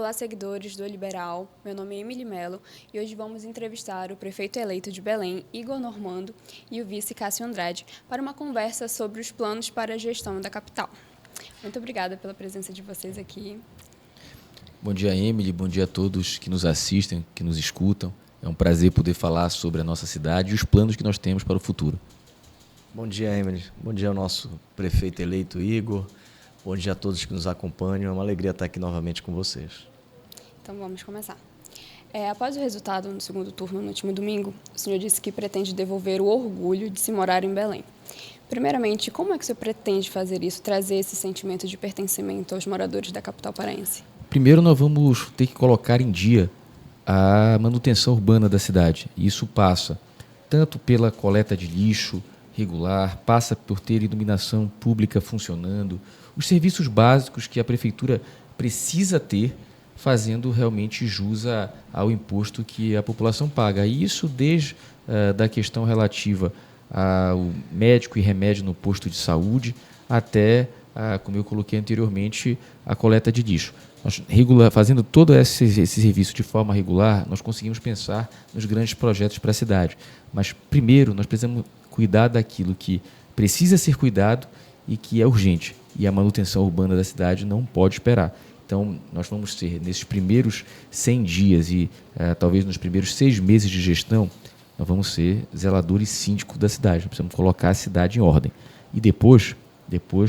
Olá, seguidores do Liberal. Meu nome é Emily Mello e hoje vamos entrevistar o prefeito eleito de Belém, Igor Normando, e o vice Cássio Andrade para uma conversa sobre os planos para a gestão da capital. Muito obrigada pela presença de vocês aqui. Bom dia, Emily. Bom dia a todos que nos assistem, que nos escutam. É um prazer poder falar sobre a nossa cidade e os planos que nós temos para o futuro. Bom dia, Emily. Bom dia ao nosso prefeito eleito, Igor. Bom dia a todos que nos acompanham. É uma alegria estar aqui novamente com vocês. Então vamos começar. Após o resultado no segundo turno no último domingo, o senhor disse que pretende devolver o orgulho de se morar em Belém. Primeiramente, como é que o senhor pretende fazer isso, trazer esse sentimento de pertencimento aos moradores da capital paraense? Primeiro, nós vamos ter que colocar em dia a manutenção urbana da cidade. Isso passa tanto pela coleta de lixo regular, passa por ter iluminação pública funcionando, os serviços básicos que a prefeitura precisa ter, fazendo realmente jus ao imposto que a população paga. E isso desde da questão relativa ao médico e remédio no posto de saúde até, como eu coloquei anteriormente, a coleta de lixo. Nós, fazendo todo esse serviço de forma regular, nós conseguimos pensar nos grandes projetos para a cidade. Mas, primeiro, nós precisamos cuidar daquilo que precisa ser cuidado e que é urgente. E a manutenção urbana da cidade não pode esperar. Então, nós vamos ter, nesses primeiros 100 dias e talvez nos primeiros 6 meses de gestão, nós vamos ser zelador e síndico da cidade. Nós precisamos colocar a cidade em ordem. E depois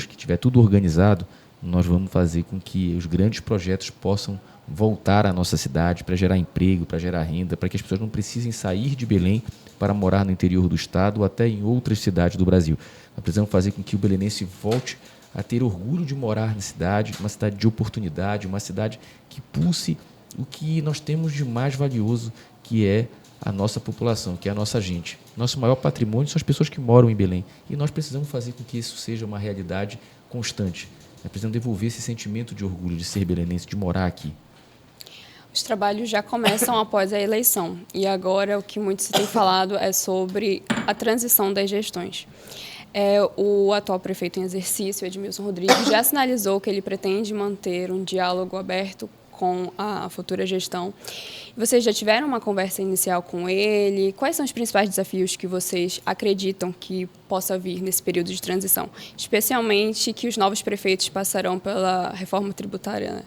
que tiver tudo organizado, nós vamos fazer com que os grandes projetos possam voltar à nossa cidade para gerar emprego, para gerar renda, para que as pessoas não precisem sair de Belém para morar no interior do estado ou até em outras cidades do Brasil. Nós precisamos fazer com que o belenense volte a ter orgulho de morar na cidade, uma cidade de oportunidade, uma cidade que pulse o que nós temos de mais valioso, que é a nossa população, que é a nossa gente. Nosso maior patrimônio são as pessoas que moram em Belém. E nós precisamos fazer com que isso seja uma realidade constante. Nós precisamos devolver esse sentimento de orgulho de ser belenense, de morar aqui. Os trabalhos já começam após a eleição. E agora o que muito se tem falado é sobre a transição das gestões. O atual prefeito em exercício, Edmilson Rodrigues, já sinalizou que ele pretende manter um diálogo aberto com a futura gestão. Vocês já tiveram uma conversa inicial com ele? Quais são os principais desafios que vocês acreditam que possa vir nesse período de transição? Especialmente que os novos prefeitos passarão pela reforma tributária, né?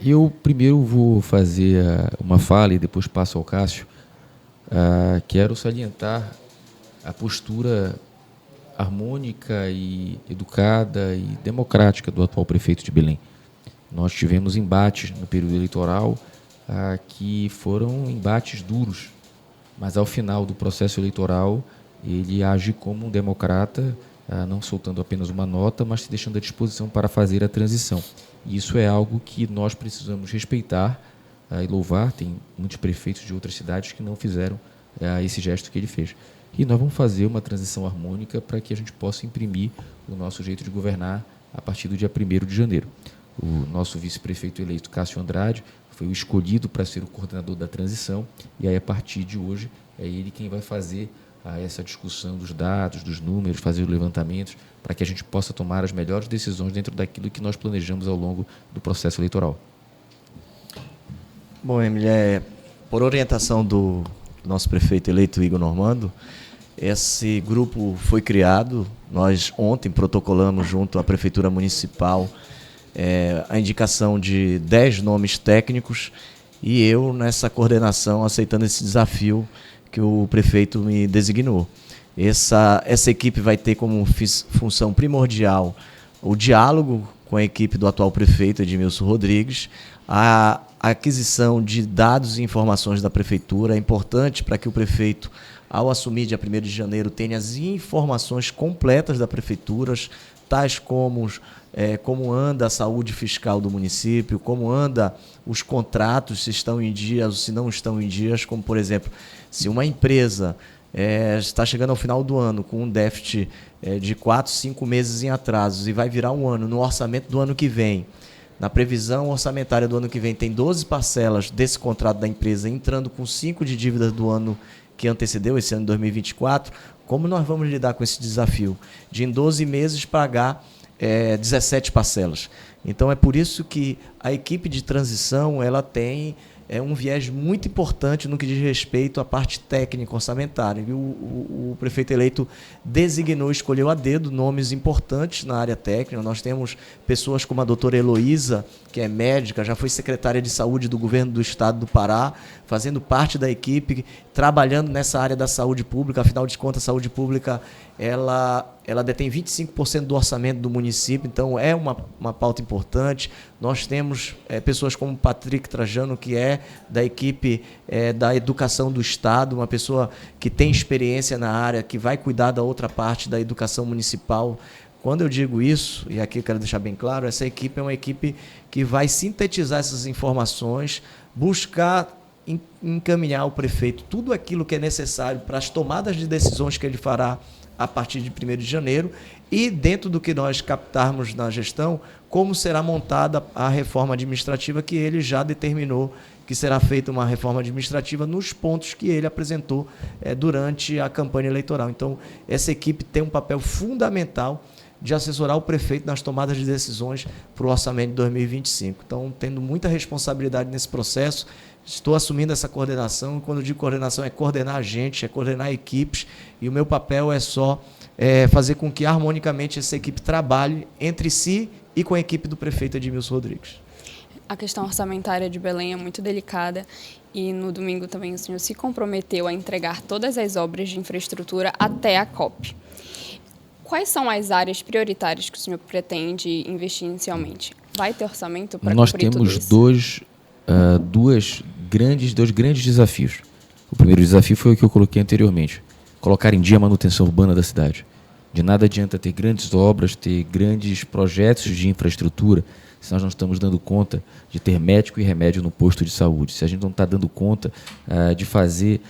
Eu primeiro vou fazer uma fala e depois passo ao Cássio. Quero salientar a postura harmônica e educada e democrática do atual prefeito de Belém. Nós tivemos embates no período eleitoral que foram embates duros, mas ao final do processo eleitoral ele age como um democrata, não soltando apenas uma nota, mas se deixando à disposição para fazer a transição. E isso é algo que nós precisamos respeitar e louvar. Tem muitos prefeitos de outras cidades que não fizeram esse gesto que ele fez. E nós vamos fazer uma transição harmônica para que a gente possa imprimir o nosso jeito de governar a partir do dia 1º de janeiro. O nosso vice-prefeito eleito, Cássio Andrade, foi o escolhido para ser o coordenador da transição, e aí, a partir de hoje, é ele quem vai fazer essa discussão dos dados, dos números, fazer os levantamentos, para que a gente possa tomar as melhores decisões dentro daquilo que nós planejamos ao longo do processo eleitoral. Bom, Emily, por orientação do nosso prefeito eleito, Igor Normando, esse grupo foi criado. Nós ontem protocolamos junto à Prefeitura Municipal a indicação de 10 nomes técnicos e eu nessa coordenação aceitando esse desafio que o prefeito me designou. Essa equipe vai ter como função primordial o diálogo com a equipe do atual prefeito, Edmilson Rodrigues, a aquisição de dados e informações da prefeitura. É importante para que o prefeito, ao assumir dia 1º de janeiro, tenha as informações completas da prefeitura, tais como como anda a saúde fiscal do município, como anda os contratos, se estão em dias ou se não estão em dias, como, por exemplo, se uma empresa está chegando ao final do ano com um déficit de 4, 5 meses em atrasos e vai virar um ano no orçamento do ano que vem, na previsão orçamentária do ano que vem, tem 12 parcelas desse contrato da empresa entrando com 5 de dívida do ano que antecedeu, esse ano de 2024, como nós vamos lidar com esse desafio de em 12 meses pagar 17 parcelas. Então, é por isso que a equipe de transição ela tem um viés muito importante no que diz respeito à parte técnica orçamentária. E o prefeito eleito designou, escolheu a dedo nomes importantes na área técnica. Nós temos pessoas como a doutora Heloísa, que é médica, já foi secretária de saúde do governo do estado do Pará, fazendo parte da equipe, trabalhando nessa área da saúde pública. Afinal de contas, a saúde pública ela detém 25% do orçamento do município, então é uma pauta importante. Nós temos pessoas como Patrick Trajano, que é da equipe da educação do Estado, uma pessoa que tem experiência na área, que vai cuidar da outra parte da educação municipal. Quando eu digo isso, e aqui eu quero deixar bem claro, essa equipe é uma equipe que vai sintetizar essas informações, buscar encaminhar ao prefeito tudo aquilo que é necessário para as tomadas de decisões que ele fará a partir de 1º de janeiro e, dentro do que nós captarmos na gestão, como será montada a reforma administrativa que ele já determinou que será feita uma reforma administrativa nos pontos que ele apresentou durante a campanha eleitoral. Então, essa equipe tem um papel fundamental de assessorar o prefeito nas tomadas de decisões para o orçamento de 2025. Então, tendo muita responsabilidade nesse processo, estou assumindo essa coordenação. Quando eu digo coordenação, é coordenar a gente, é coordenar equipes, e o meu papel é só fazer com que harmonicamente essa equipe trabalhe entre si e com a equipe do prefeito Edmilson Rodrigues. A questão orçamentária de Belém é muito delicada e no domingo também o senhor se comprometeu a entregar todas as obras de infraestrutura até a COP. Quais são as áreas prioritárias que o senhor pretende investir inicialmente? Vai ter orçamento para cumprir tudo isso? Nós temos dois grandes desafios. O primeiro desafio foi o que eu coloquei anteriormente: colocar em dia a manutenção urbana da cidade. De nada adianta ter grandes obras, ter grandes projetos de infraestrutura, se nós não estamos dando conta de ter médico e remédio no posto de saúde, se a gente não está dando conta de fazer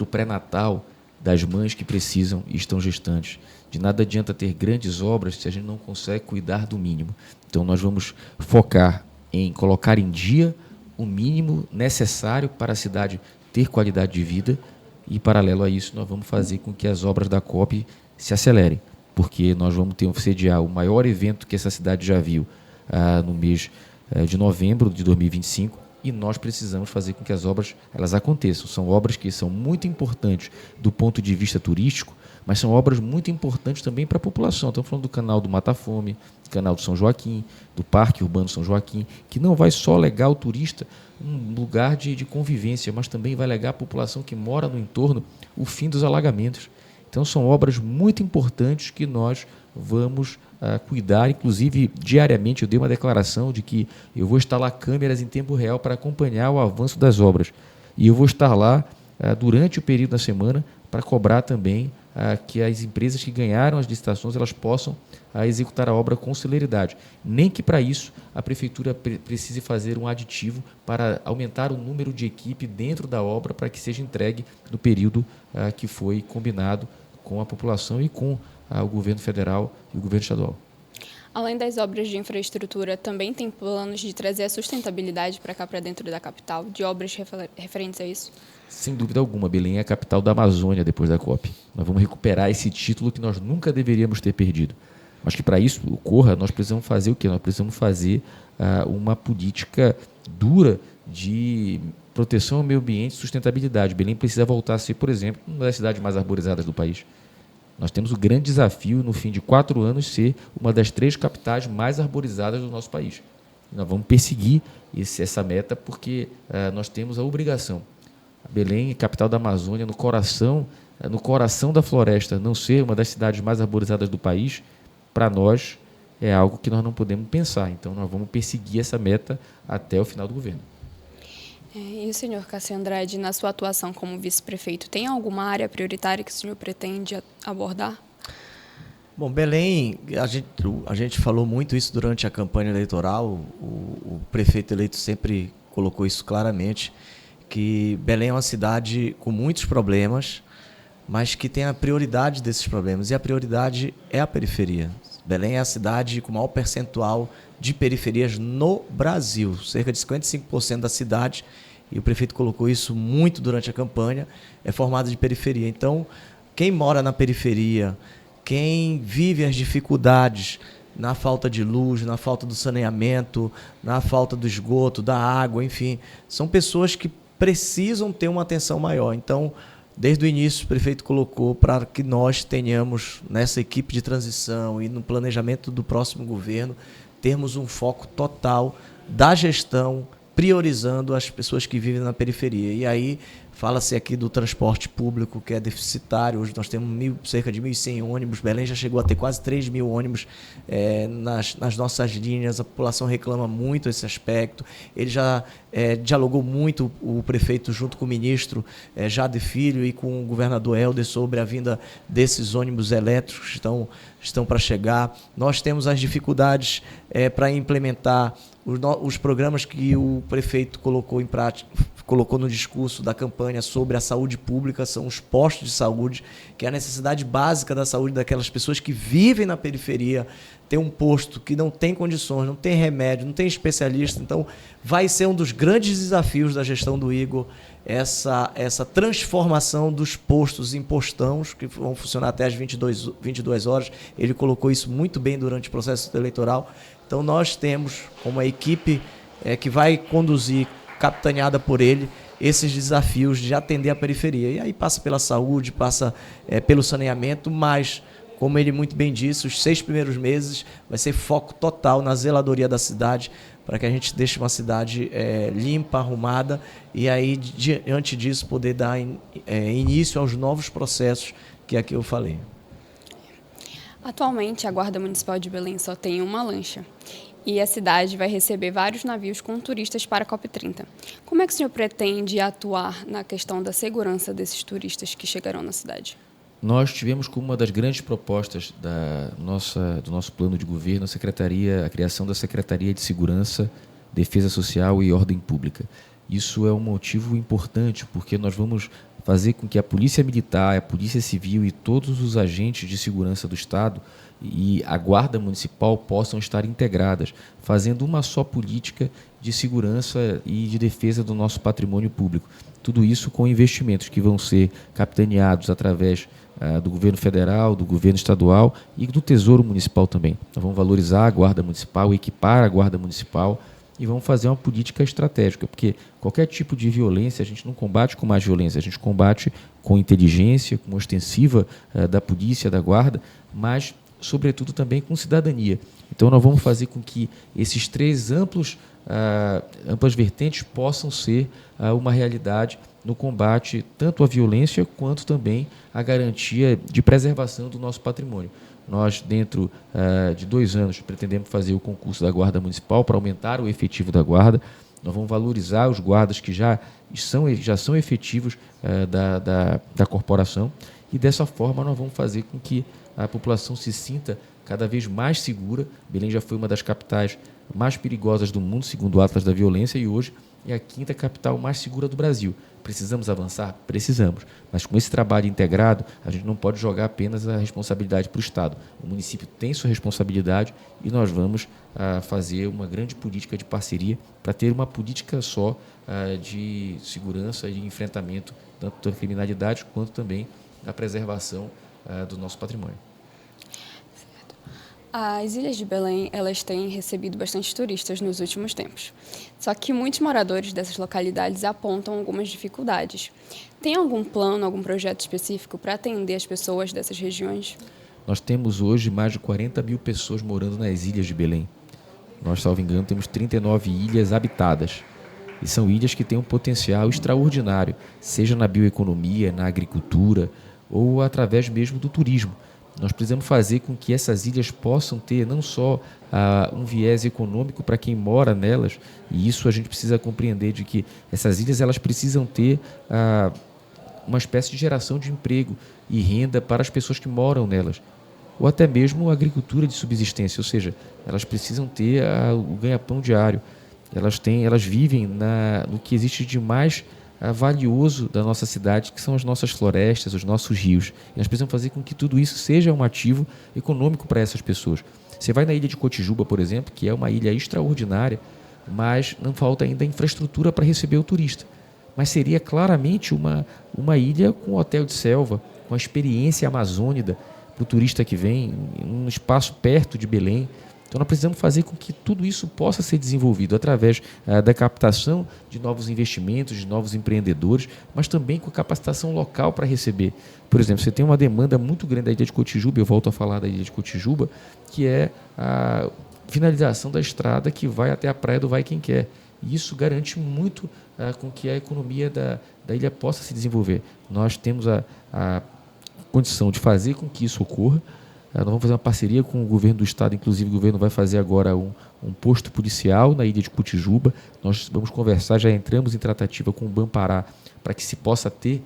o pré-natal das mães que precisam e estão gestantes. De nada adianta ter grandes obras se a gente não consegue cuidar do mínimo. Então, nós vamos focar em colocar em dia o mínimo necessário para a cidade ter qualidade de vida e, paralelo a isso, nós vamos fazer com que as obras da COP se acelerem, porque nós vamos sediar o maior evento que essa cidade já viu no mês de novembro de 2025, e nós precisamos fazer com que as obras elas aconteçam. São obras que são muito importantes do ponto de vista turístico, mas são obras muito importantes também para a população. Estamos falando do canal do Mata Fome, do canal do São Joaquim, do Parque Urbano São Joaquim, que não vai só legar ao turista um lugar de convivência, mas também vai legar à população que mora no entorno o fim dos alagamentos. Então, são obras muito importantes que nós vamos cuidar. Inclusive, diariamente, eu dei uma declaração de que eu vou instalar câmeras em tempo real para acompanhar o avanço das obras. E eu vou estar lá durante o período da semana para cobrar também que as empresas que ganharam as licitações elas possam executar a obra com celeridade. Nem que para isso a prefeitura precise fazer um aditivo para aumentar o número de equipe dentro da obra para que seja entregue no período que foi combinado com a população e com o governo federal e o governo estadual. Além das obras de infraestrutura, também tem planos de trazer a sustentabilidade para cá, para dentro da capital, de obras referentes a isso? Sem dúvida alguma, Belém é a capital da Amazônia depois da COP. Nós vamos recuperar esse título que nós nunca deveríamos ter perdido. Mas que para isso ocorra, nós precisamos fazer o quê? Nós precisamos fazer uma política dura de proteção ao meio ambiente e sustentabilidade. Belém precisa voltar a ser, por exemplo, uma das cidades mais arborizadas do país. Nós temos o grande desafio, no fim de 4 anos, ser uma das 3 capitais mais arborizadas do nosso país. Nós vamos perseguir essa meta porque nós temos a obrigação. Belém, capital da Amazônia, no coração da floresta, não ser uma das cidades mais arborizadas do país, para nós é algo que nós não podemos pensar. Então, nós vamos perseguir essa meta até o final do governo. E o senhor Cássio Andrade, na sua atuação como vice-prefeito, tem alguma área prioritária que o senhor pretende abordar? Bom, Belém, a gente falou muito isso durante a campanha eleitoral, o prefeito eleito sempre colocou isso claramente, que Belém é uma cidade com muitos problemas, mas que tem a prioridade desses problemas, e a prioridade é a periferia. Belém é a cidade com o maior percentual de periferias no Brasil, cerca de 55% da cidade, e o prefeito colocou isso muito durante a campanha, é formada de periferia. Então, quem mora na periferia, quem vive as dificuldades na falta de luz, na falta do saneamento, na falta do esgoto, da água, enfim, são pessoas que precisam ter uma atenção maior. Então, desde o início, o prefeito colocou para que nós tenhamos, nessa equipe de transição e no planejamento do próximo governo, termos um foco total da gestão, priorizando as pessoas que vivem na periferia. E aí, fala-se aqui do transporte público, que é deficitário. Hoje nós temos cerca de 1.100 ônibus. Belém já chegou a ter quase 3.000 ônibus nas nossas linhas. A população reclama muito esse aspecto. Ele já dialogou muito, o prefeito, junto com o ministro Jade Filho e com o governador Helder, sobre a vinda desses ônibus elétricos que estão para chegar. Nós temos as dificuldades para implementar os programas que o prefeito colocou em prática, colocou no discurso da campanha sobre a saúde pública, são os postos de saúde, que é a necessidade básica da saúde daquelas pessoas que vivem na periferia, ter um posto que não tem condições, não tem remédio, não tem especialista. Então, vai ser um dos grandes desafios da gestão do Igor, essa transformação dos postos em postões, que vão funcionar até às 22 horas. Ele colocou isso muito bem durante o processo eleitoral. Então, nós temos uma equipe que vai conduzir, capitaneada por ele, esses desafios de atender a periferia. E aí passa pela saúde, passa pelo saneamento, mas, como ele muito bem disse, os 6 primeiros meses vai ser foco total na zeladoria da cidade, para que a gente deixe uma cidade limpa, arrumada, e aí, diante disso, poder dar início aos novos processos que aqui eu falei. Atualmente, a Guarda Municipal de Belém só tem uma lancha. E a cidade vai receber vários navios com turistas para a COP30. Como é que o senhor pretende atuar na questão da segurança desses turistas que chegarão na cidade? Nós tivemos como uma das grandes propostas do nosso plano de governo a criação da Secretaria de Segurança, Defesa Social e Ordem Pública. Isso é um motivo importante, porque nós vamos fazer com que a Polícia Militar, a Polícia Civil e todos os agentes de segurança do Estado e a Guarda Municipal possam estar integradas, fazendo uma só política de segurança e de defesa do nosso patrimônio público. Tudo isso com investimentos que vão ser capitaneados através do governo federal, do governo estadual e do Tesouro Municipal também. Nós vamos valorizar a Guarda Municipal, equipar a Guarda Municipal e vamos fazer uma política estratégica, porque qualquer tipo de violência a gente não combate com mais violência, a gente combate com inteligência, com ostensiva da polícia, da guarda, mas sobretudo também com cidadania. Então nós vamos fazer com que esses 3 amplas vertentes possam ser uma realidade no combate tanto à violência quanto também à garantia de preservação do nosso patrimônio. Nós, dentro de 2 anos, pretendemos fazer o concurso da Guarda Municipal para aumentar o efetivo da Guarda. Nós vamos valorizar os guardas que já são efetivos da corporação e, dessa forma, nós vamos fazer com que a população se sinta cada vez mais segura. Belém já foi uma das capitais mais perigosas do mundo, segundo o Atlas da Violência, e hoje é a 5ª capital mais segura do Brasil. Precisamos avançar? Precisamos. Mas com esse trabalho integrado, a gente não pode jogar apenas a responsabilidade para o Estado. O município tem sua responsabilidade e nós vamos fazer uma grande política de parceria para ter uma política só de segurança e de enfrentamento tanto da criminalidade quanto também da preservação do nosso patrimônio. As ilhas de Belém, elas têm recebido bastante turistas nos últimos tempos. Só que muitos moradores dessas localidades apontam algumas dificuldades. Tem algum plano, algum projeto específico para atender as pessoas dessas regiões? Nós temos hoje mais de 40 mil pessoas morando nas ilhas de Belém. Nós, salvo engano, temos 39 ilhas habitadas. E são ilhas que têm um potencial extraordinário, seja na bioeconomia, na agricultura ou através mesmo do turismo. Nós precisamos fazer com que essas ilhas possam ter não só um viés econômico para quem mora nelas, e isso a gente precisa compreender, de que essas ilhas elas precisam ter uma espécie de geração de emprego e renda para as pessoas que moram nelas, ou até mesmo agricultura de subsistência, ou seja, elas precisam ter o ganha-pão diário. Elas vivem no que existe de mais valioso da nossa cidade, que são as nossas florestas, os nossos rios. E nós precisamos fazer com que tudo isso seja um ativo econômico para essas pessoas. Você vai na ilha de Cotijuba, por exemplo, que é uma ilha extraordinária, mas não falta ainda infraestrutura para receber o turista. Mas seria claramente uma ilha com hotel de selva, com a experiência amazônica, para o turista que vem, um espaço perto de Belém. Então, nós precisamos fazer com que tudo isso possa ser desenvolvido através da captação de novos investimentos, de novos empreendedores, mas também com a capacitação local para receber. Por exemplo, você tem uma demanda muito grande da Ilha de Cotijuba, eu volto a falar da Ilha de Cotijuba, que é a finalização da estrada que vai até a praia do Vai Quem Quer. E isso garante muito com que a economia da ilha possa se desenvolver. Nós temos a condição de fazer com que isso ocorra. Nós vamos fazer uma parceria com o governo do estado, inclusive o governo vai fazer agora um posto policial na ilha de Cotijuba. Nós vamos conversar, já entramos em tratativa com o Banpará para que se possa ter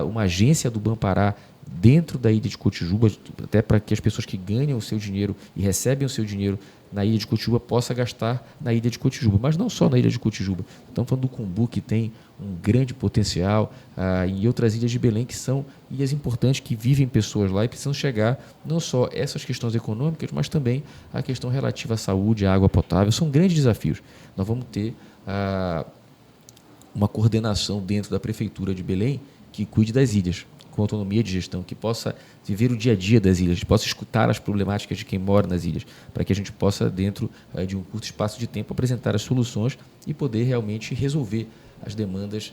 uma agência do Banpará dentro da ilha de Cotijuba, até para que as pessoas que ganham o seu dinheiro e recebem o seu dinheiro na ilha de Cotijuba possam gastar na ilha de Cotijuba, mas não só na ilha de Cotijuba. Estamos falando do Cumbu, que tem um grande potencial, e outras ilhas de Belém, que são ilhas importantes, que vivem pessoas lá e precisam chegar não só essas questões econômicas, mas também a questão relativa à saúde, à água potável. São grandes desafios. Nós vamos ter uma coordenação dentro da Prefeitura de Belém que cuide das ilhas, com autonomia de gestão, que possa viver o dia a dia das ilhas, que possa escutar as problemáticas de quem mora nas ilhas, para que a gente possa, dentro de um curto espaço de tempo, apresentar as soluções e poder realmente resolver as demandas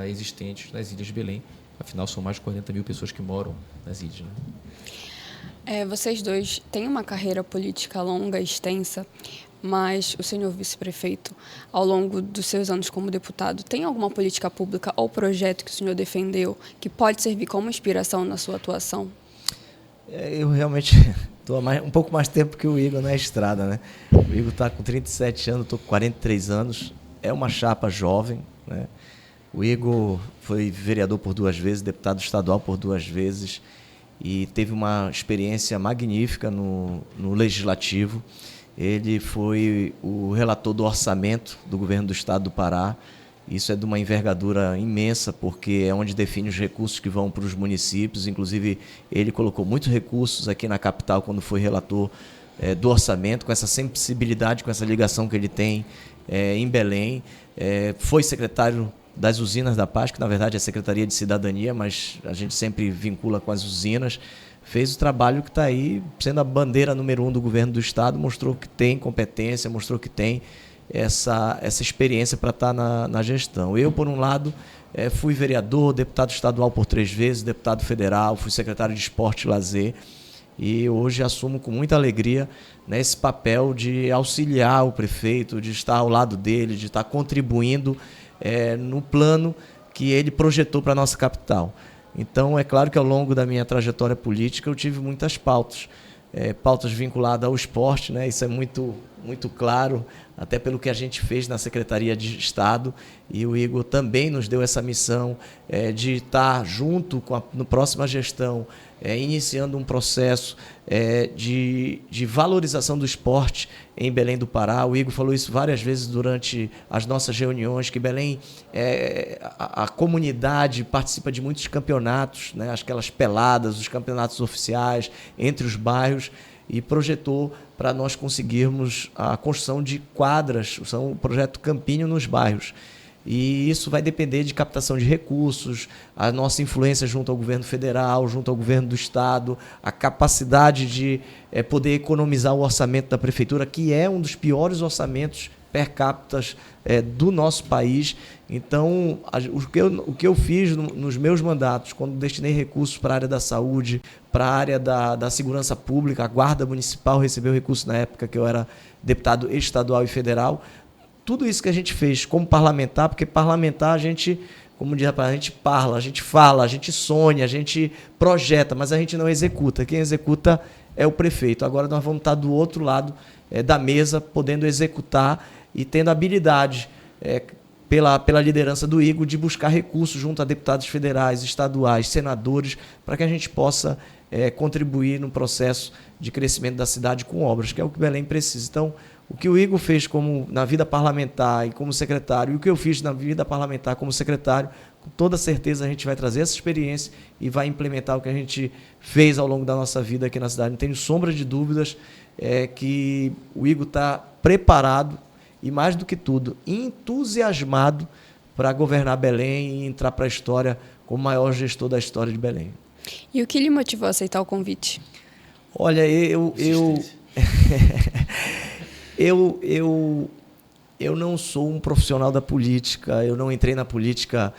existentes nas ilhas de Belém. Afinal, são mais de 40 mil pessoas que moram nas ilhas, né? Vocês dois têm uma carreira política longa, extensa, mas o senhor vice-prefeito, ao longo dos seus anos como deputado, tem alguma política pública ou projeto que o senhor defendeu que pode servir como inspiração na sua atuação? Eu realmente estou um pouco mais tempo que o Igor na estrada, né? O Igor está com 37 anos, estou com 43 anos, é uma chapa jovem, né? O Igor foi vereador por 2 vezes, deputado estadual por 2 vezes e teve uma experiência magnífica no Legislativo. Ele foi o relator do orçamento do governo do estado do Pará. Isso é de uma envergadura imensa, porque é onde define os recursos que vão para os municípios. Inclusive, ele colocou muitos recursos aqui na capital quando foi relator do orçamento, com essa sensibilidade, com essa ligação que ele tem em Belém. Foi secretário das Usinas da Paz, que na verdade é a Secretaria de Cidadania, mas a gente sempre vincula com as usinas. Fez o trabalho que está aí, sendo a bandeira número 1 do governo do estado, mostrou que tem competência, mostrou que tem essa experiência para estar na gestão. Eu, por um lado, fui vereador, deputado estadual por 3 vezes, deputado federal, fui secretário de Esporte e Lazer, e hoje assumo com muita alegria, né, esse papel de auxiliar o prefeito, de estar ao lado dele, de estar contribuindo no plano que ele projetou para a nossa capital. Então, é claro que ao longo da minha trajetória política eu tive muitas pautas, pautas vinculadas ao esporte, né? Isso é muito, muito claro, até pelo que a gente fez na Secretaria de Estado, e o Igor também nos deu essa missão de estar junto com na próxima gestão, iniciando um processo de valorização do esporte em Belém do Pará. O Igor falou isso várias vezes durante as nossas reuniões, que Belém, a comunidade participa de muitos campeonatos, né, aquelas peladas, os campeonatos oficiais entre os bairros, e projetou para nós conseguirmos a construção de quadras, o projeto Campinho nos bairros. E isso vai depender de captação de recursos, a nossa influência junto ao governo federal, junto ao governo do estado, a capacidade de poder economizar o orçamento da prefeitura, que é um dos piores orçamentos per capita do nosso país. Então, o que eu fiz nos meus mandatos, quando destinei recursos para a área da saúde, para a área da segurança pública, a Guarda Municipal recebeu recursos na época que eu era deputado estadual e federal. Tudo isso que a gente fez como parlamentar, porque parlamentar a gente, como diz a gente parla, a gente fala, a gente sonha, a gente projeta, mas a gente não executa. Quem executa é o prefeito. Agora nós vamos estar do outro lado da mesa, podendo executar e tendo habilidade, pela liderança do Igor, de buscar recursos junto a deputados federais, estaduais, senadores, para que a gente possa contribuir no processo de crescimento da cidade com obras, que é o que Belém precisa. Então, o que o Igor fez na vida parlamentar e como secretário, e o que eu fiz na vida parlamentar como secretário, com toda certeza a gente vai trazer essa experiência e vai implementar o que a gente fez ao longo da nossa vida aqui na cidade. Não tenho sombra de dúvidas que o Igor está preparado e, mais do que tudo, entusiasmado para governar Belém e entrar para a história como o maior gestor da história de Belém. E o que lhe motivou a aceitar o convite? Olha, eu não sou um profissional da política, eu não entrei na política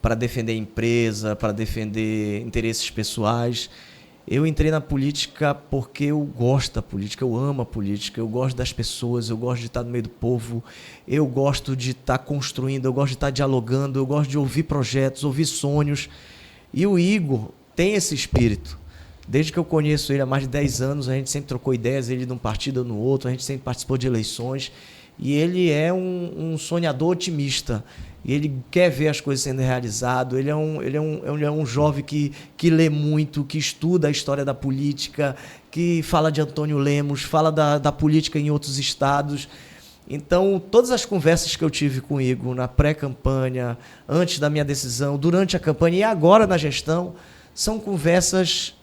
para defender empresa, para defender interesses pessoais. Eu entrei na política porque eu gosto da política, eu amo a política, eu gosto das pessoas, eu gosto de estar no meio do povo, eu gosto de estar construindo, eu gosto de estar dialogando, eu gosto de ouvir projetos, ouvir sonhos. E o Igor tem esse espírito. Desde que eu conheço ele há mais de 10 anos, a gente sempre trocou ideias, ele de um partido ou no outro, a gente sempre participou de eleições. E ele é um sonhador otimista. E ele quer ver as coisas sendo realizadas. Ele é um jovem que lê muito, que estuda a história da política, que fala de Antônio Lemos, fala da política em outros estados. Então, todas as conversas que eu tive com o Igor na pré-campanha, antes da minha decisão, durante a campanha e agora na gestão, são conversas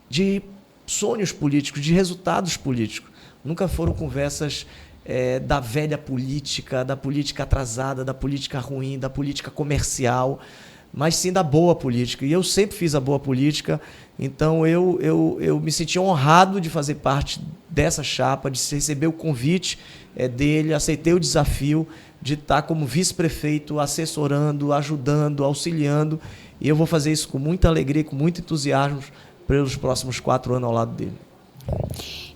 de sonhos políticos, de resultados políticos. Nunca foram conversas da velha política, da política atrasada, da política ruim, da política comercial, mas sim da boa política. E eu sempre fiz a boa política, então eu me senti honrado de fazer parte dessa chapa, de receber o convite dele, aceitei o desafio de estar como vice-prefeito, assessorando, ajudando, auxiliando, e eu vou fazer isso com muita alegria, com muito entusiasmo, pelos próximos 4 anos ao lado dele.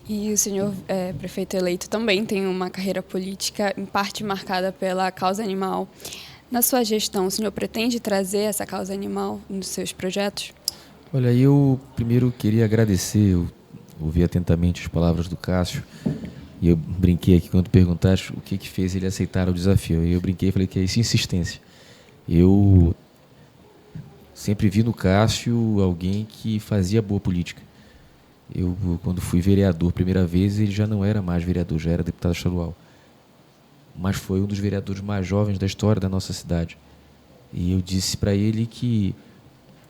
E o senhor prefeito eleito também tem uma carreira política em parte marcada pela causa animal. Na sua gestão, o senhor pretende trazer essa causa animal nos seus projetos? Olha, eu primeiro queria agradecer, eu ouvi atentamente as palavras do Cássio, e eu brinquei aqui quando perguntaste o que fez ele aceitar o desafio. E eu brinquei e falei que é isso, insistência. Eu sempre vi no Cássio alguém que fazia boa política. Eu, quando fui vereador primeira vez, ele já não era mais vereador, já era deputado estadual. Mas foi um dos vereadores mais jovens da história da nossa cidade. E eu disse para ele que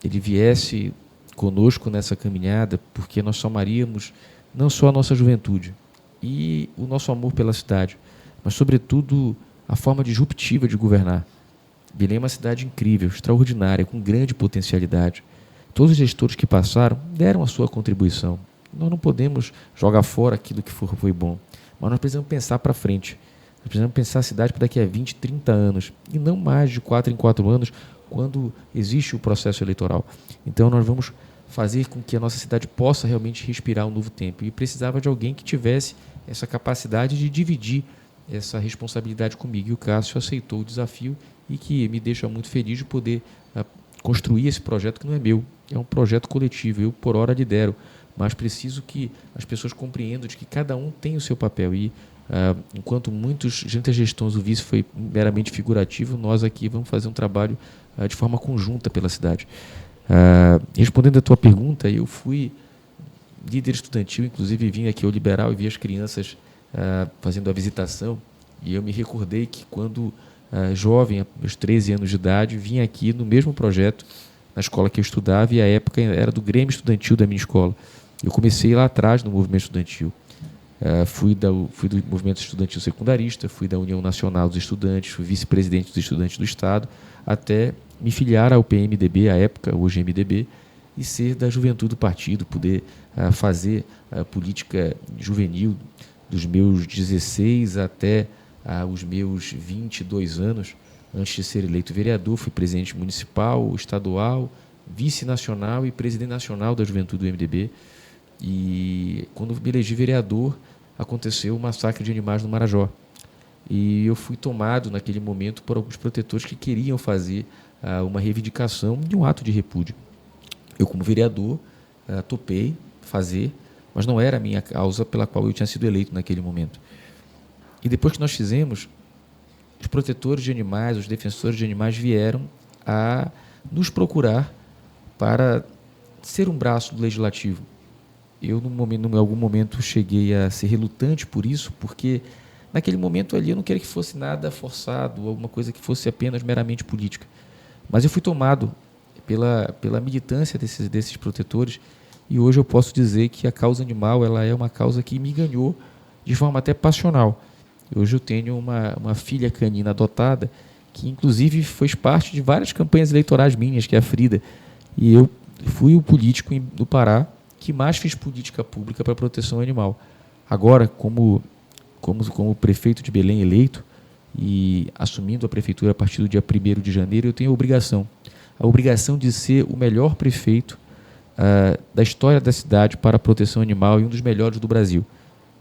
ele viesse conosco nessa caminhada, porque nós somaríamos não só a nossa juventude e o nosso amor pela cidade, mas, sobretudo, a forma disruptiva de governar. Belém é uma cidade incrível, extraordinária, com grande potencialidade. Todos os gestores que passaram deram a sua contribuição. Nós não podemos jogar fora aquilo que foi bom, mas nós precisamos pensar para frente. Nós precisamos pensar a cidade para daqui a 20, 30 anos, e não mais de 4 em 4 anos, quando existe o processo eleitoral. Então, nós vamos fazer com que a nossa cidade possa realmente respirar um novo tempo. E precisava de alguém que tivesse essa capacidade de dividir essa responsabilidade comigo. E o Cássio aceitou o desafio e que me deixa muito feliz de poder construir esse projeto que não é meu, é um projeto coletivo. Eu, por hora, lidero, mas preciso que as pessoas compreendam de que cada um tem o seu papel. E, enquanto muitas gestões o vice foi meramente figurativo, nós aqui vamos fazer um trabalho de forma conjunta pela cidade. Respondendo a tua pergunta, eu fui líder estudantil, inclusive vim aqui ao Liberal e vi as crianças fazendo a visitação, e eu me recordei que quando jovem, meus 13 anos de idade, vim aqui no mesmo projeto, na escola que eu estudava, e a época era do Grêmio Estudantil da minha escola. Eu comecei lá atrás no movimento estudantil. Fui do movimento estudantil secundarista, fui da União Nacional dos Estudantes, fui vice-presidente dos estudantes do Estado, até me filiar ao PMDB, à época, hoje MDB, e ser da juventude do partido, poder fazer a política juvenil dos meus 16 até os meus 22 anos. Antes de ser eleito vereador, fui presidente municipal, estadual, vice-nacional e presidente nacional da juventude do MDB. E quando me elegi vereador, aconteceu o massacre de animais no Marajó. E eu fui tomado naquele momento por alguns protetores que queriam fazer uma reivindicação de um ato de repúdio. Eu, como vereador, topei fazer, mas não era a minha causa pela qual eu tinha sido eleito naquele momento. E depois que nós fizemos, os protetores de animais, os defensores de animais vieram a nos procurar para ser um braço do legislativo. Eu, em algum momento, cheguei a ser relutante por isso, porque naquele momento ali eu não queria que fosse nada forçado, alguma coisa que fosse apenas meramente política. Mas eu fui tomado pela militância desses protetores, e hoje eu posso dizer que a causa animal ela é uma causa que me ganhou de forma até passional. Hoje eu tenho uma filha canina adotada, que inclusive fez parte de várias campanhas eleitorais minhas, que é a Frida. E eu fui o político do Pará que mais fiz política pública para a proteção animal. Agora, como prefeito de Belém eleito e assumindo a prefeitura a partir do dia 1º de janeiro, eu tenho a obrigação de ser o melhor prefeito da história da cidade para a proteção animal e um dos melhores do Brasil.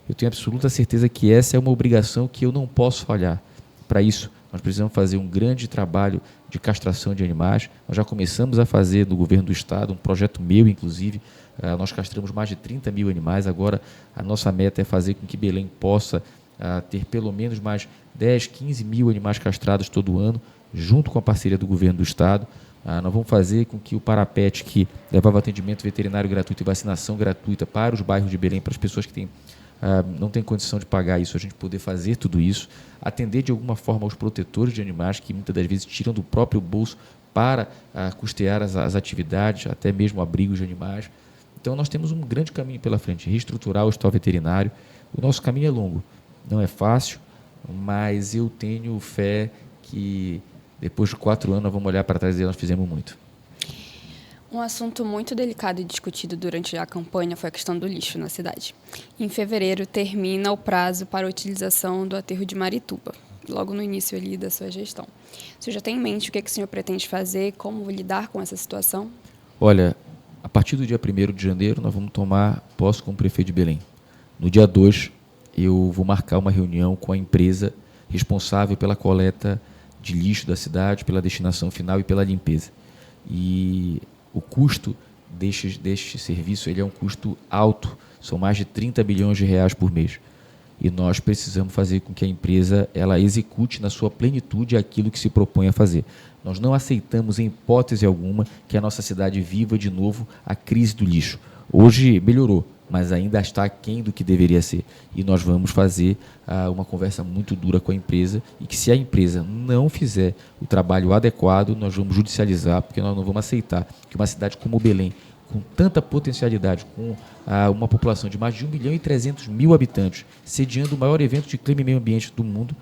Eu tenho absoluta certeza que essa é uma obrigação que eu não posso falhar. Para isso, nós precisamos fazer um grande trabalho de castração de animais. Nós já começamos a fazer no governo do estado, um projeto meu, inclusive. Nós castramos mais de 30 mil animais. Agora, a nossa meta é fazer com que Belém possa ter pelo menos mais 10, 15 mil animais castrados todo ano, junto com a parceria do governo do estado. Nós vamos fazer com que o Parapet, que levava atendimento veterinário gratuito e vacinação gratuita para os bairros de Belém, para as pessoas que não têm condição de pagar isso, a gente poder fazer tudo isso, atender de alguma forma aos protetores de animais, que muitas das vezes tiram do próprio bolso para custear as atividades, até mesmo abrigos de animais. Então, nós temos um grande caminho pela frente, reestruturar o hospital veterinário. O nosso caminho é longo, não é fácil, mas eu tenho fé que depois de 4 anos nós vamos olhar para trás e nós fizemos muito. Um assunto muito delicado e discutido durante a campanha foi a questão do lixo na cidade. Em fevereiro, termina o prazo para a utilização do aterro de Marituba, logo no início ali da sua gestão. O senhor já tem em mente o que o senhor pretende fazer, como lidar com essa situação? Olha, a partir do dia 1º de janeiro, nós vamos tomar posse como prefeito de Belém. No dia 2, eu vou marcar uma reunião com a empresa responsável pela coleta de lixo da cidade, pela destinação final e pela limpeza. E o custo deste serviço ele é um custo alto, são mais de 30 bilhões de reais por mês. E nós precisamos fazer com que a empresa ela execute na sua plenitude aquilo que se propõe a fazer. Nós não aceitamos, em hipótese alguma, que a nossa cidade viva de novo a crise do lixo. Hoje melhorou, mas ainda está aquém do que deveria ser. E nós vamos fazer uma conversa muito dura com a empresa e que, se a empresa não fizer o trabalho adequado, nós vamos judicializar, porque nós não vamos aceitar que uma cidade como Belém, com tanta potencialidade, com uma população de mais de 1.300.000 habitantes, sediando o maior evento de clima e meio ambiente do mundo,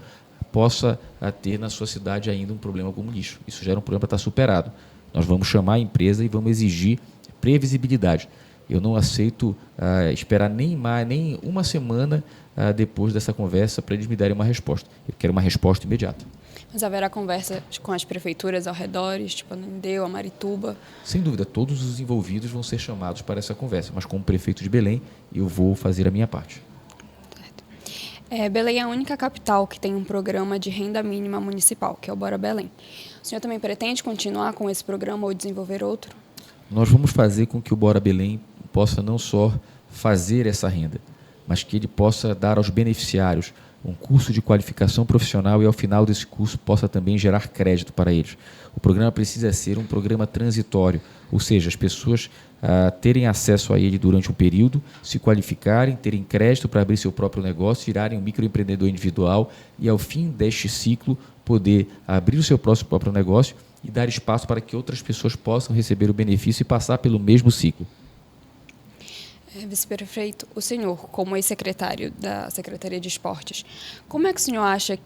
possa ter na sua cidade ainda um problema como lixo. Isso já era um problema para estar superado. Nós vamos chamar a empresa e vamos exigir previsibilidade. Eu não aceito esperar nem uma semana depois dessa conversa para eles me darem uma resposta. Eu quero uma resposta imediata. Mas haverá conversa com as prefeituras ao redor, tipo Anandeu, a Marituba? Sem dúvida, todos os envolvidos vão ser chamados para essa conversa, mas como prefeito de Belém, eu vou fazer a minha parte. Belém é a única capital que tem um programa de renda mínima municipal, que é o Bora Belém. O senhor também pretende continuar com esse programa ou desenvolver outro? Nós vamos fazer com que o Bora Belém possa não só fazer essa renda, mas que ele possa dar aos beneficiários um curso de qualificação profissional e, ao final desse curso, possa também gerar crédito para eles. O programa precisa ser um programa transitório, ou seja, as pessoas terem acesso a ele durante um período, se qualificarem, terem crédito para abrir seu próprio negócio, virarem um microempreendedor individual e, ao fim deste ciclo, poder abrir o seu próprio negócio e dar espaço para que outras pessoas possam receber o benefício e passar pelo mesmo ciclo. Vice-prefeito, o senhor, como ex-secretário da Secretaria de Esportes, como é que o senhor acha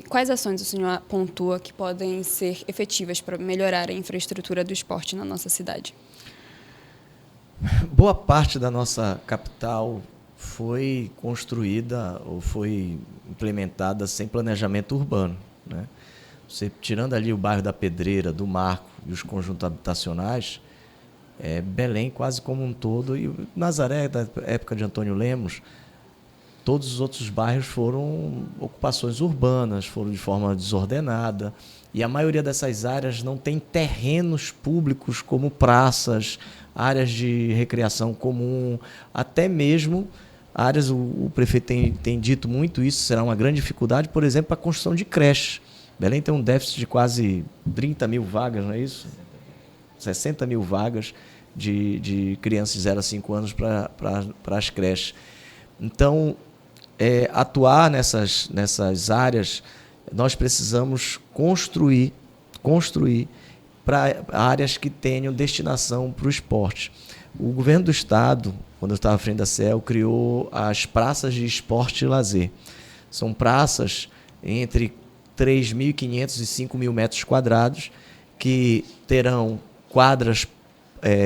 quais ações o senhor pontua que podem ser efetivas para melhorar a infraestrutura do esporte na nossa cidade? Boa parte da nossa capital foi construída ou foi implementada sem planejamento urbano, né? Você, tirando ali o bairro da Pedreira, do Marco e os conjuntos habitacionais, Belém quase como um todo, e Nazaré, da época de Antônio Lemos, todos os outros bairros foram ocupações urbanas, foram de forma desordenada, e a maioria dessas áreas não tem terrenos públicos como praças, áreas de recreação comum, até mesmo áreas, o prefeito tem dito muito isso, será uma grande dificuldade, por exemplo, a construção de creches. Belém tem um déficit de quase 30 mil vagas, não é isso? 60 mil vagas de crianças de 0 a 5 anos para as creches. Então, atuar nessas áreas, nós precisamos construir para áreas que tenham destinação para o esporte. O governo do estado, quando eu estava à frente da CEL, criou as praças de esporte e lazer. São praças entre 3.500 e 5.000 metros quadrados que terão quadras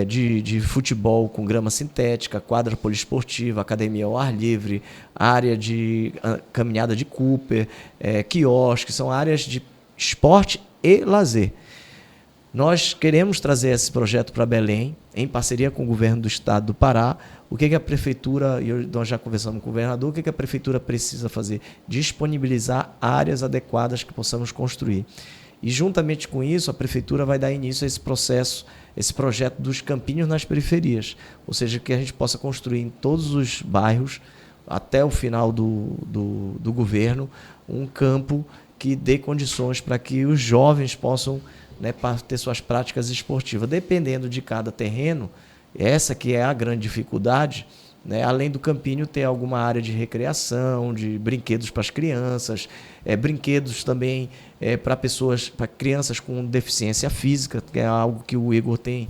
de futebol com grama sintética, quadra poliesportiva, academia ao ar livre, área de caminhada de Cooper, quiosque, são áreas de esporte e lazer. Nós queremos trazer esse projeto para Belém, em parceria com o governo do estado do Pará. O que a prefeitura, e nós já conversamos com o governador, o que a prefeitura precisa fazer? Disponibilizar áreas adequadas que possamos construir. E, juntamente com isso, a prefeitura vai dar início a esse processo, esse projeto dos campinhos nas periferias. Ou seja, que a gente possa construir em todos os bairros, até o final do governo, um campo que dê condições para que os jovens possam, né, ter suas práticas esportivas. Dependendo de cada terreno, essa que é a grande dificuldade, né, além do campinho ter alguma área de recreação, de brinquedos para as crianças, brinquedos também para crianças com deficiência física, que é algo que o Igor tem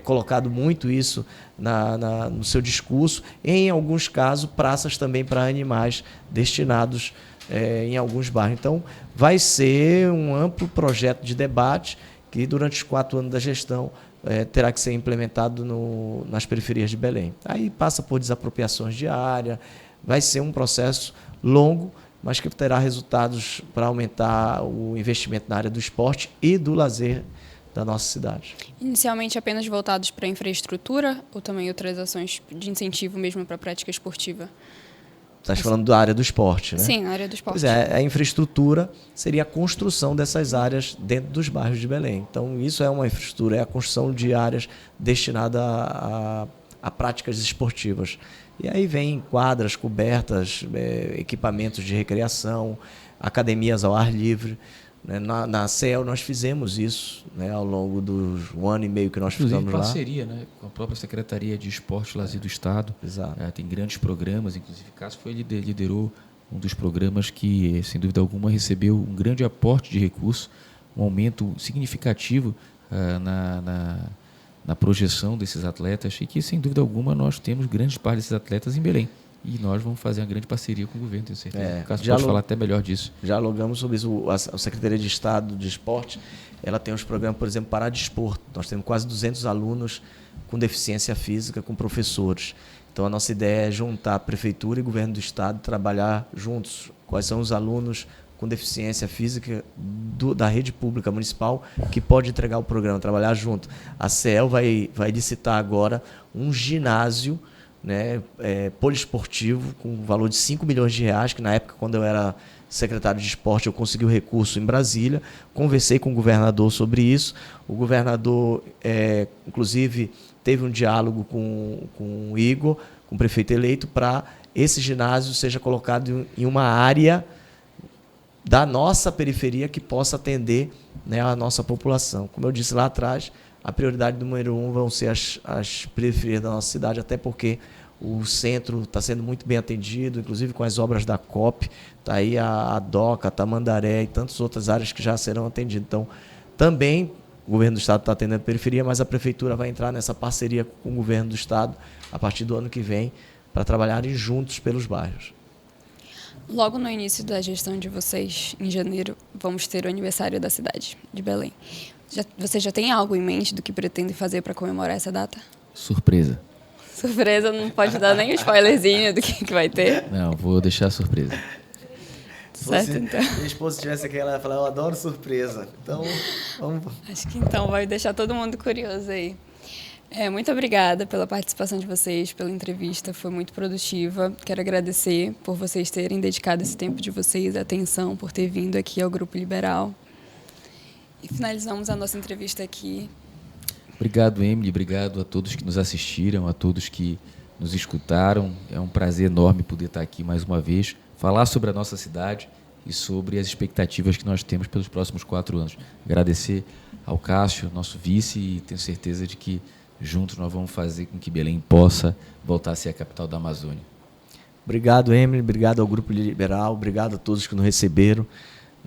colocado muito isso no seu discurso. Em alguns casos, praças também para animais destinados em alguns bairros. Então, vai ser um amplo projeto de debate que, durante os 4 anos da gestão, terá que ser implementado nas periferias de Belém. Aí passa por desapropriações de área, vai ser um processo longo, mas que terá resultados para aumentar o investimento na área do esporte e do lazer da nossa cidade. Inicialmente apenas voltados para a infraestrutura ou também outras ações de incentivo mesmo para a prática esportiva? Está falando da área do esporte, né? Sim, na área do esporte. Pois é, a infraestrutura seria a construção dessas áreas dentro dos bairros de Belém. Então, isso é uma infraestrutura, é a construção de áreas destinadas a práticas esportivas. E aí vem quadras, cobertas, equipamentos de recreação, academias ao ar livre. Na CEL nós fizemos isso, né, ao longo dos 1 ano e meio que nós ficamos lá. Parceria, né, com a própria Secretaria de Esporte e Lazer do Estado. Exato. Tem grandes programas, inclusive Cássio liderou um dos programas que, sem dúvida alguma, recebeu um grande aporte de recursos, um aumento significativo na projeção desses atletas e que, sem dúvida alguma, nós temos grande parte desses atletas em Belém. E nós vamos fazer uma grande parceria com o governo, tenho certeza. O Cássio pode falar até melhor disso. Dialogamos sobre isso. A Secretaria de Estado de Esporte, ela tem uns programas, por exemplo, Pará Desporto. Nós temos quase 200 alunos com deficiência física, com professores. Então, a nossa ideia é juntar a Prefeitura e o Governo do Estado, trabalhar juntos. Quais são os alunos com deficiência física da rede pública municipal que pode entregar o programa, trabalhar junto. A CEL vai licitar agora um ginásio, né, poliesportivo com um valor de 5 milhões de reais, que na época, quando eu era secretário de esporte, eu consegui o recurso em Brasília, conversei com o governador sobre isso, o governador, inclusive, teve um diálogo com o Igor, com o prefeito eleito, para esse ginásio seja colocado em uma área da nossa periferia que possa atender, né, a nossa população. Como eu disse lá atrás, a prioridade número 1 vão ser as periferias da nossa cidade, até porque o centro está sendo muito bem atendido, inclusive com as obras da COP, está aí a DOCA, a Tamandaré e tantas outras áreas que já serão atendidas. Então, também o governo do estado está atendendo a periferia, mas a prefeitura vai entrar nessa parceria com o governo do estado a partir do ano que vem para trabalharem juntos pelos bairros. Logo no início da gestão de vocês, em janeiro, vamos ter o aniversário da cidade de Belém. Você já tem algo em mente do que pretende fazer para comemorar essa data? Surpresa. Surpresa, não pode dar nem um spoilerzinho do que vai ter? Não, vou deixar a surpresa. Certo, então. Se minha esposa estivesse aqui, ela ia falar, eu adoro surpresa. Então, vamos... Acho que então vai deixar todo mundo curioso aí. Muito obrigada pela participação de vocês, pela entrevista, foi muito produtiva. Quero agradecer por vocês terem dedicado esse tempo de vocês, a atenção, por ter vindo aqui ao Grupo Liberal. E finalizamos a nossa entrevista aqui. Obrigado, Emily. Obrigado a todos que nos assistiram, a todos que nos escutaram. É um prazer enorme poder estar aqui mais uma vez, falar sobre a nossa cidade e sobre as expectativas que nós temos pelos próximos 4 anos. Agradecer ao Cássio, nosso vice, e tenho certeza de que juntos nós vamos fazer com que Belém possa voltar a ser a capital da Amazônia. Obrigado, Emily. Obrigado ao Grupo Liberal. Obrigado a todos que nos receberam.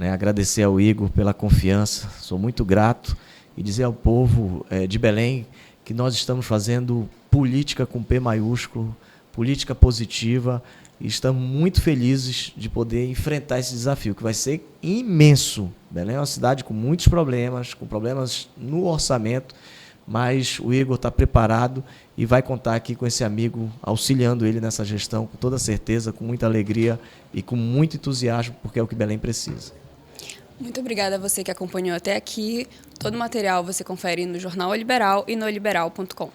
Agradecer ao Igor pela confiança. Sou muito grato. E dizer ao povo de Belém que nós estamos fazendo política com P maiúsculo, política positiva, e estamos muito felizes de poder enfrentar esse desafio, que vai ser imenso. Belém é uma cidade com muitos problemas, com problemas no orçamento, mas o Igor está preparado e vai contar aqui com esse amigo auxiliando ele nessa gestão com toda certeza, com muita alegria e com muito entusiasmo, porque é o que Belém precisa. Muito obrigada a você que acompanhou até aqui. Todo o material você confere no Jornal O Liberal e no oliberal.com.